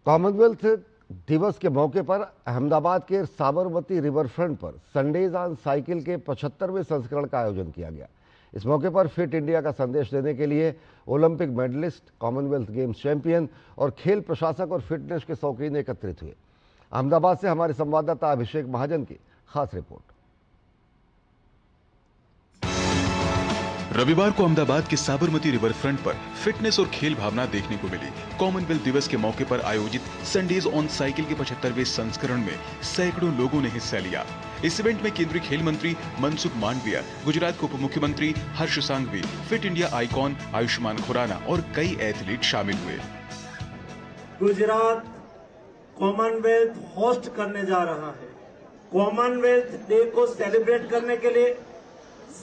Commonwealth दिवस के मौके पर अहमदाबाद के साबरमती रिवर फ्रंट पर संडेज ऑन साइकिल के 75वें संस्करण का आयोजन किया गया। इस मौके पर फिट इंडिया का संदेश देने के लिए Olympic medallist, Commonwealth games champion और खेल प्रशासक और फिटनेस के शौकीन एकत्रित हुए। अहमदाबाद से हमारे संवाददाता अभिषेक महाजन की खास रिपोर्ट। रविवार को अहमदाबाद के साबरमती रिवर फ्रंट पर फिटनेस और खेल भावना देखने को मिली। कॉमनवेल्थ दिवस के मौके पर आयोजित संडेज ऑन साइकिल के 75वें संस्करण में सैकड़ों लोगों ने हिस्सा लिया। इस इवेंट में केंद्रीय खेल मंत्री मनसुख मांडविया, गुजरात के उप मुख्यमंत्री Harsh Sanghavi, fit India icon Ayushmann Khurrana और कई एथलीट शामिल हुए। गुजरात कॉमनवेल्थ होस्ट करने जा रहा है। कॉमनवेल्थ डे को सेलिब्रेट करने के लिए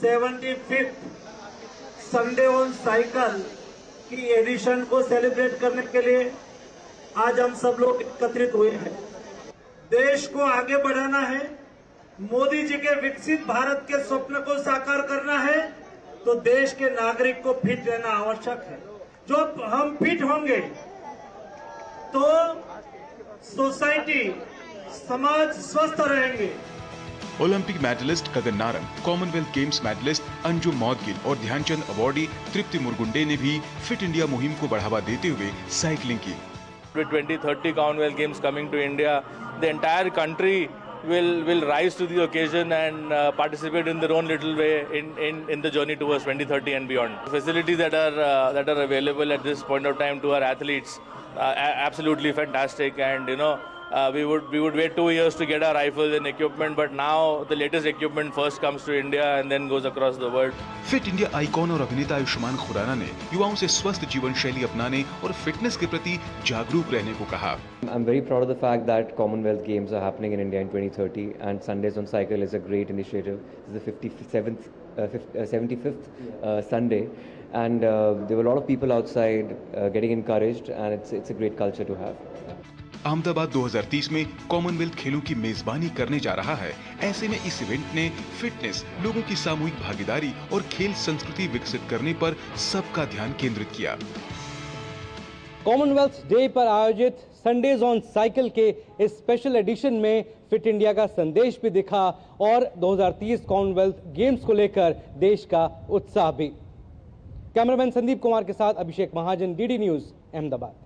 75th संडे ऑन साइकिल की एडिशन को सेलिब्रेट करने के लिए आज हम सब लोग एकत्रित हुए हैं। देश को आगे बढ़ाना है, मोदी जी के विकसित भारत के स्वप्न को साकार करना है, तो देश के नागरिक को फिट रहना आवश्यक है। जो हम फिट होंगे तो सोसाइटी, समाज स्वस्थ रहेंगे। Olympic medallist Gagan Narang, Commonwealth Games medallist Anjum Moudgil और ध्यानचंद अवार्डी तृप्ति मुरगुंडे ने भी फिट इंडिया मुहिम को बढ़ावा देते हुए साइकिलिंग की। With 2030 Commonwealth Games coming to India, the entire country will rise to the occasion and participate in their own little way in the journey towards 2030 and beyond. Facilities that are available at this point of time to our athletes absolutely fantastic, and we would wait 2 years to get our rifles and equipment, but now the latest equipment first comes to India and then goes across the world. Fit India icon और अभिनेता आयुष्मान खुराना ने युवाओं से स्वस्थ जीवन शैली अपनाने और फिटनेस के प्रति जागरूक रहने को कहा। I'm very proud of the fact that Commonwealth Games are happening in India in 2030, and Sundays on Cycle is a great initiative. It's the 75th Sunday, and there were a lot of people outside getting encouraged, and it's a great culture to have. Ahmedabad 2030 में Commonwealth खेलों की मेजबानी करने जा रहा है। ऐसे में इस इवेंट ने फिटनेस, लोगों की सामूहिक भागीदारी और खेल संस्कृति विकसित करने पर सबका ध्यान केंद्रित किया। कॉमनवेल्थ डे पर आयोजित संडेज ऑन साइकिल के इस स्पेशल एडिशन में फिट इंडिया का संदेश भी दिखा और 2030 कॉमनवेल्थ गेम्स को लेकर देश का उत्साह भी। कैमरामैन संदीप कुमार के साथ अभिषेक महाजन, डीडी न्यूज, अहमदाबाद।